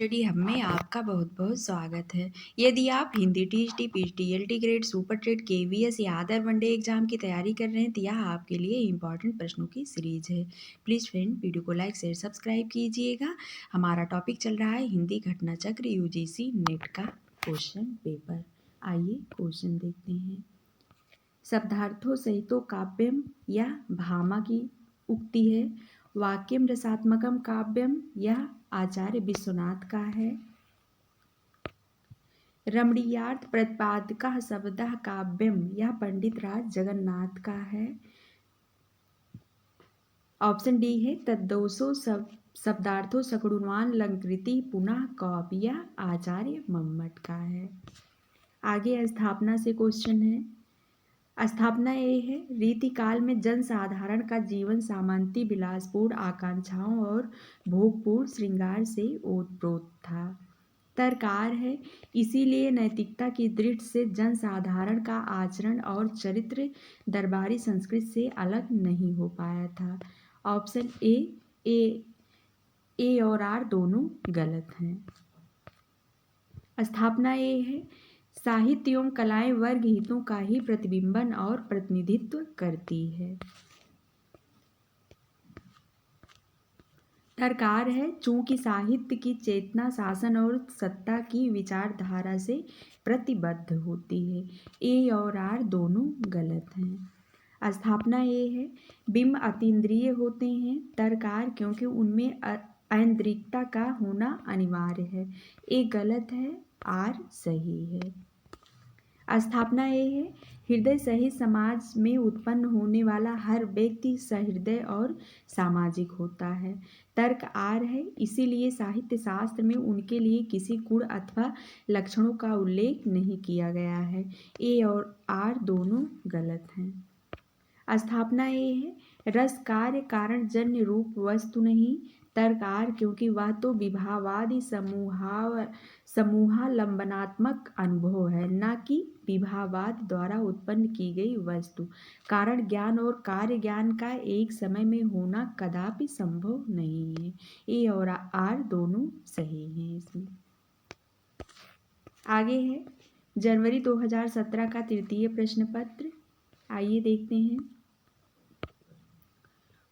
Study hub में आपका बहुत बहुत स्वागत है। यदि आप Hindi TGT PhD LT grade super trade KVS या अदर वनडे एग्जाम की तैयारी कर रहे हैं तो यह आपके लिए इंपॉर्टेंट प्रश्नों की सीरीज है। प्लीज़ फ्रेंड वीडियो को लाइक शेयर सब्सक्राइब कीजिएगा। हमारा टॉपिक चल रहा है हिंदी घटना चक्र यूजीसी नेट का क्वेश्चन पेपर। आइए क्वेश्चन देखते हैं। शब्दार्थों सहितो काव्यम या भामा की उक्ति है। वाक्यम रसात्मकम काव्यम यह आचार्य विश्वनाथ का है। रमणीयार्थ प्रतिपादकः शब्दः काव्यम यह पंडित राज जगन्नाथ का है। ऑप्शन डी है तद्दोषो शब्दार्थों सकुणवान लंकृति पुनः काव्य आचार्य मम्मट का है। आगे स्थापना से क्वेश्चन है। स्थापना ये है रीतिकाल में जन साधारण का जीवन सामंती विलासपूर्ण आकांक्षाओं और भोगपूर्ण श्रृंगार से ओतप्रोत था। तरकार है इसीलिए नैतिकता की दृष्टि से जन साधारण का आचरण और चरित्र दरबारी संस्कृति से अलग नहीं हो पाया था। ऑप्शन ए और आर दोनों गलत हैं। स्थापना ये है साहित्य एवं कलाएं वर्ग हितों का ही प्रतिबिंबन और प्रतिनिधित्व करती है। तरकार है चूंकि साहित्य की चेतना शासन और सत्ता की विचारधारा से प्रतिबद्ध होती है। ए और आर दोनों गलत हैं। स्थापना ये है बिंब अतीन्द्रिय होते हैं। तरकार क्योंकि उनमें ऐन्द्रिकता का होना अनिवार्य है। ए गलत है, आर सही है। स्थापना ये है हृदय सहित समाज में उत्पन्न होने वाला हर व्यक्ति सहृदय और सामाजिक होता है। तर्क आर है इसीलिए साहित्य शास्त्र में उनके लिए किसी गुण अथवा लक्षणों का उल्लेख नहीं किया गया है। ए और आर दोनों गलत हैं। स्थापना ये है रस कार्य कारण जन्य रूप वस्तु नहीं। तरकार क्योंकि वह तो विभावादि समूहालंबनात्मक अनुभव है न कि विभावाद द्वारा उत्पन्न की गई वस्तु। कारण ज्ञान और कार्य ज्ञान का एक समय में होना कदापि संभव नहीं है। ए और आर दोनों सही हैं इसमें। आगे है जनवरी 2017 का तृतीय प्रश्न पत्र। आइए देखते हैं।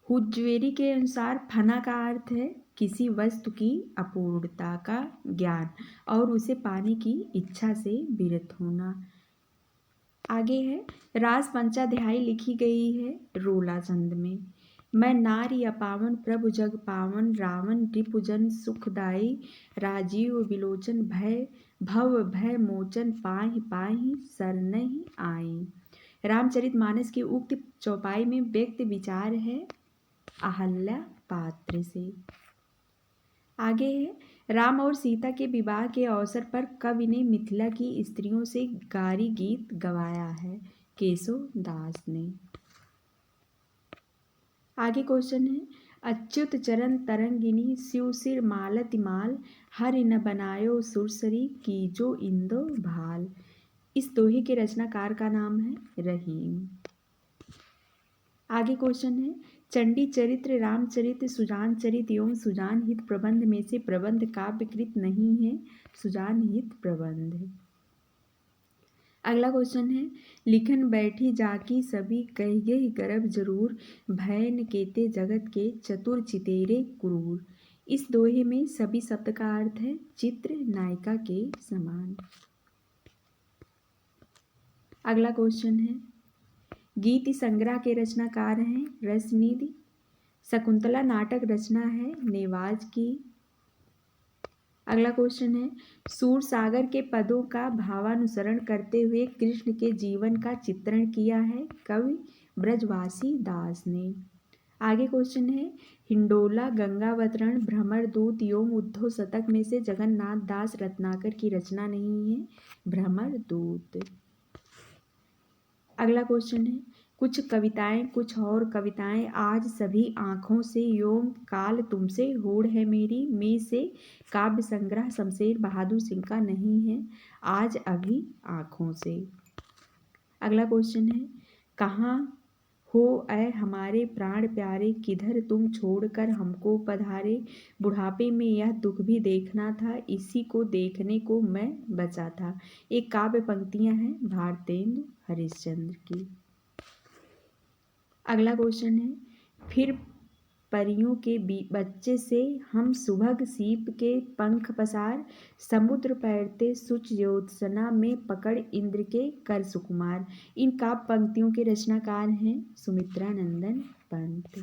हुज्वेरी के अनुसार फना का अर्थ है किसी वस्तु की अपूर्णता का ज्ञान और उसे पाने की इच्छा से विरत होना। आगे है रास पंचाध्यायी लिखी गई है रोला छंद में। मैं नारी अपावन प्रभु जग पावन रावण रिपुजन सुखदाई राजीव विलोचन भय भव भय मोचन पाहि पाहि शरणहि आई। रामचरितमानस की उक्त चौपाई में व्यक्त विचार है अहल्या पात्र से। आगे है राम और सीता के विवाह के अवसर पर कवि ने मिथिला की स्त्रियों से गारी गीत गवाया है केशव दास ने। आगे क्वेश्चन है अच्युत चरण तरंगिनी शिव सिर मालति माल हरि न बनायो सुरसरी की जो इंदो भाल। इस दोहे के रचनाकार का नाम है रहीम। आगे क्वेश्चन है चंडी चरित्र रामचरित सुजान चरित एवं सुजान हित प्रबंध में से प्रबंध काव्यकृत नहीं है सुजान हित प्रबंध। अगला क्वेश्चन है लिखन बैठी जाकी सभी कह गई गर्भ जरूर भयन केते जगत के चतुर चितेरे क्रूर। इस दोहे में सभी शब्द का अर्थ है चित्र नायिका के समान। अगला क्वेश्चन है गीति संग्रह के रचनाकार हैं रसनिधि। शकुंतला नाटक रचना है नेवाज की। अगला क्वेश्चन है सूर सागर के पदों का भावानुसरण करते हुए कृष्ण के जीवन का चित्रण किया है कवि ब्रजवासी दास ने। आगे क्वेश्चन है हिंडोला गंगावतरण भ्रमर दूत एवं उद्धव शतक में से जगन्नाथ दास रत्नाकर की रचना नहीं है भ्रमर दूत। अगला क्वेश्चन है कुछ कविताएं कुछ और कविताएं आज सभी आँखों से एवं काल तुमसे होड़ है मेरी में से काव्य संग्रह शमशेर बहादुर सिंह का नहीं है आज अभी आँखों से। अगला क्वेश्चन है कहाँ हो ऐ हमारे प्राण प्यारे, किधर तुम छोड़कर हमको पधारे। बुढ़ापे में यह दुख भी देखना था, इसी को देखने को मैं बचा था। एक काव्य पंक्तियां हैं भारतेंदु हरिश्चंद्र की। अगला क्वेश्चन है, फिर परियों के बच्चे से हम सुभग सीप के पंख पसार, समुद्र पैरते सुच ज्योत्सना में पकड़ इंद्र के कर सुकुमार। इन काव्य पंक्तियों के रचनाकार हैं सुमित्रा नंदन पंत।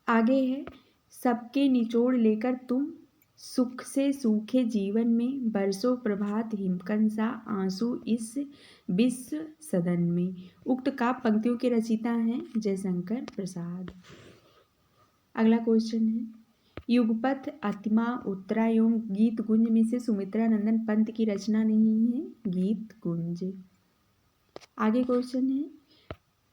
आगे है, सबके निचोड़ लेकर तुम सुख से सूखे जीवन में, बरसों प्रभात हिमकंसा आंसू इस विश्व सदन में। उक्त काव्य पंक्तियों के रचयिता हैं जयशंकर प्रसाद। अगला क्वेश्चन है, युगपथ अतिमा उत्तरा एवं गीत गुंज में से सुमित्रा नंदन पंत की रचना नहीं है गीत गुंज। आगे क्वेश्चन है,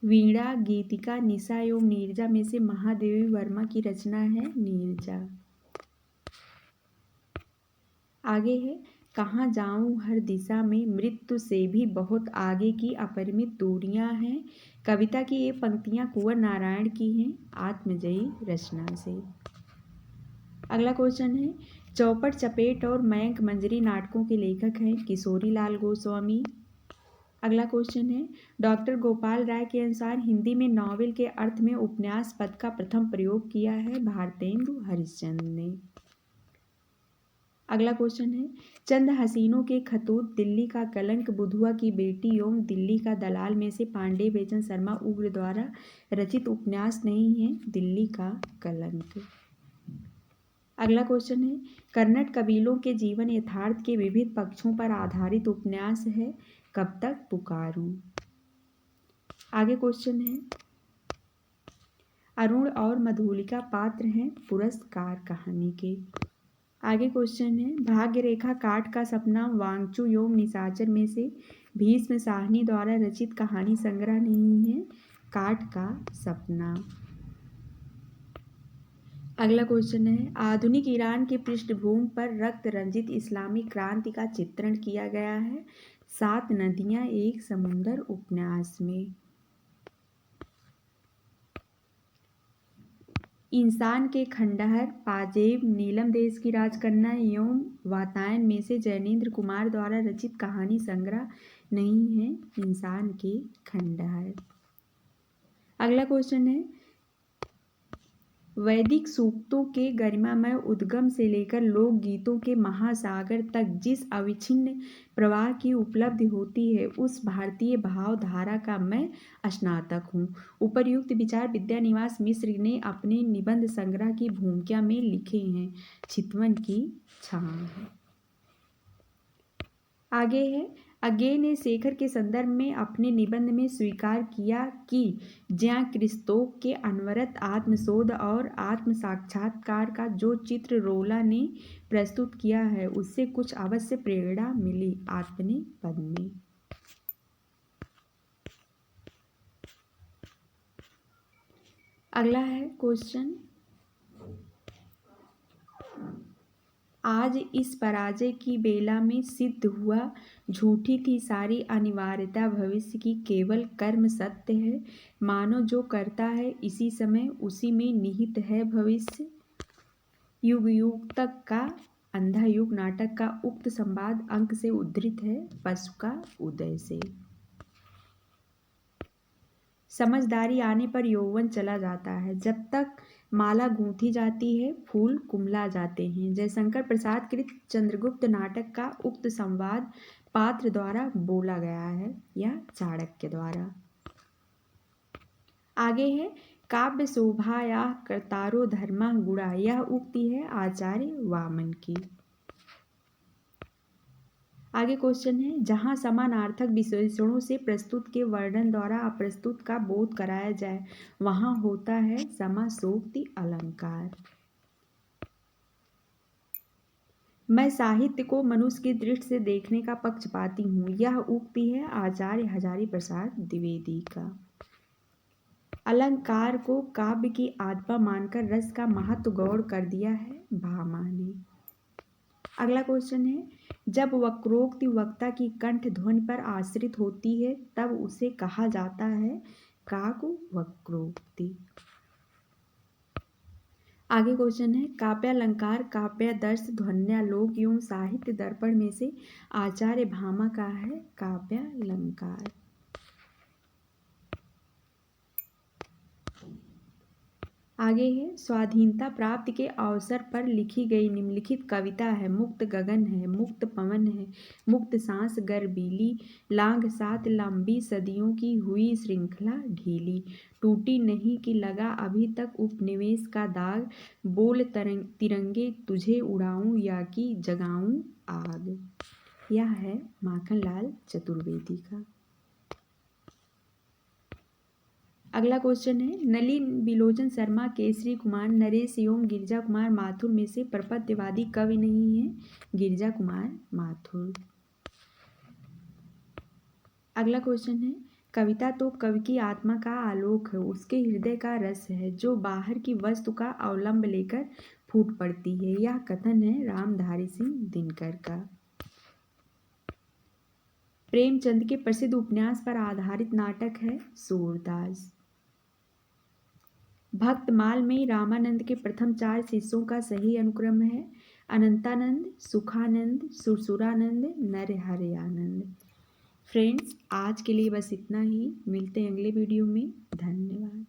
वीणा गीतिका निशा एवं नीरजा में से महादेवी वर्मा की रचना है नीरजा। आगे है, कहाँ जाऊं हर दिशा में, मृत्यु से भी बहुत आगे की अपरिमित दूरियां हैं। कविता की ये पंक्तियां कुंवर नारायण की हैं आत्मजयी रचना से। अगला क्वेश्चन है, चौपट चपेट और मयंक मंजरी नाटकों के लेखक हैं किशोरी लाल गोस्वामी। अगला क्वेश्चन है, डॉक्टर गोपाल राय के अनुसार हिंदी में नॉवेल के अर्थ में उपन्यास पद का प्रथम प्रयोग किया है भारतेंदु हरिश्चंद्र ने। अगला क्वेश्चन है, चंद हसीनों के खतूत, दिल्ली का कलंक, बुधुआ की बेटी एवं दिल्ली का दलाल में से पांडे बेचन शर्मा उग्र द्वारा रचित उपन्यास नहीं है दिल्ली का कलंक। अगला क्वेश्चन है, कर्नाट कबीलों के जीवन यथार्थ के विविध पक्षों पर आधारित उपन्यास है कब तक पुकारूं। आगे क्वेश्चन है, अरुण और मधुलिका पात्र हैं पुरस्कार कहानी के। आगे क्वेश्चन है, भाग्य रेखा, काट का सपना, वांगचू एवं निशाचर में से भीष्म साहनी द्वारा रचित कहानी संग्रह नहीं है काट का सपना। अगला क्वेश्चन है, आधुनिक ईरान की पृष्ठभूमि पर रक्त रंजित इस्लामी क्रांति का चित्रण किया गया है 7 नदियां एक समुंदर उपन्यास में। इंसान के खंडहर, पाजेब, नीलम देश की राजकन्या एवं वातायन में से जैनेन्द्र कुमार द्वारा रचित कहानी संग्रह नहीं है इंसान के खंडहर। अगला क्वेश्चन है, वैदिक सूक्तों के गरिमामय उद्गम से लेकर लोकगीतों के महासागर तक जिस अविच्छिन्न प्रवाह की उपलब्धि होती है उस भारतीय भावधारा का मैं स्नातक हूँ। उपर्युक्त विचार विद्यानिवास मिश्र ने अपने निबंध संग्रह की भूमिका में लिखे हैं। चितवन की छांव। आगे है, अगे ने शेखर के संदर्भ में अपने निबंध में स्वीकार किया कि ज्યાં क्रिस्तोक के अनवरत आत्मशोध और आत्म साक्षात्कार का जो चित्र रोला ने प्रस्तुत किया है उससे कुछ अवश्य प्रेरणा मिली आत्मने पद में। अगला है क्वेश्चन, आज इस पराजय की बेला में सिद्ध हुआ झूठी थी सारी अनिवार्यता भविष्य की, केवल कर्म सत्य है, मानो जो करता है इसी समय उसी में निहित है भविष्य। युग युग तक का अंधा युग नाटक का उक्त संवाद अंक से उद्धृत है पशु का उदय से। समझदारी आने पर यौवन चला जाता है, जब तक माला गूंथी जाती है फूल कुमला जाते हैं। जयशंकर प्रसाद कृत चंद्रगुप्त नाटक का उक्त संवाद पात्र द्वारा बोला गया है या चाणक्य द्वारा। आगे है, काव्य शोभा या कर्तारो धर्मा गुणा, यह उक्ति है आचार्य वामन की। आगे क्वेश्चन है, जहाँ समानार्थक विशेषणों से प्रस्तुत के वर्णन द्वारा अप्रस्तुत का बोध कराया जाए वहाँ होता है समासोक्ति अलंकार। मैं साहित्य को मनुष्य की दृष्टि से देखने का पक्षपाती हूँ, यह उक्ति है आचार्य हजारी प्रसाद द्विवेदी का। अलंकार को काव्य की आत्मा मानकर रस का महत्व गौण कर दिया है भामा ने। अगला क्वेश्चन है, जब वक्रोक्ति वक्ता की कंठ ध्वनि पर आश्रित होती है तब उसे कहा जाता है काक वक्रोक्ति। आगे क्वेश्चन है, काव्यालंकार काव्यादर्श ध्वन्यालोक एवं साहित्य दर्पण में से आचार्य भामा का है काव्यालंकार। आगे है, स्वाधीनता प्राप्ति के अवसर पर लिखी गई निम्नलिखित कविता है मुक्त गगन है, मुक्त पवन है, मुक्त सांस गर्बीली, लांग सात लंबी सदियों की हुई श्रृंखला ढीली, टूटी नहीं कि लगा अभी तक उपनिवेश का दाग, बोल तिरंगे तुझे उड़ाऊं या कि जगाऊं आग। यह है माखनलाल चतुर्वेदी का। अगला क्वेश्चन है, नलिन बिलोचन शर्मा, केसरी कुमार, नरेश एवं गिरिजा कुमार माथुर में से प्रपद्यवादी कवि नहीं है गिरिजा कुमार माथुर। अगला क्वेश्चन है, कविता तो कवि की आत्मा का आलोक है, उसके हृदय का रस है जो बाहर की वस्तु का अवलंब लेकर फूट पड़ती है। यह कथन है रामधारी सिंह दिनकर का। प्रेमचंद के प्रसिद्ध उपन्यास पर आधारित नाटक है सूरदास। भक्तमाल में रामानंद के प्रथम 4 शिष्यों का सही अनुक्रम है अनंतानंद, सुखानंद, सुरसुरानंद, नरहरयानंद। फ्रेंड्स, आज के लिए बस इतना ही। मिलते हैं अगले वीडियो में। धन्यवाद।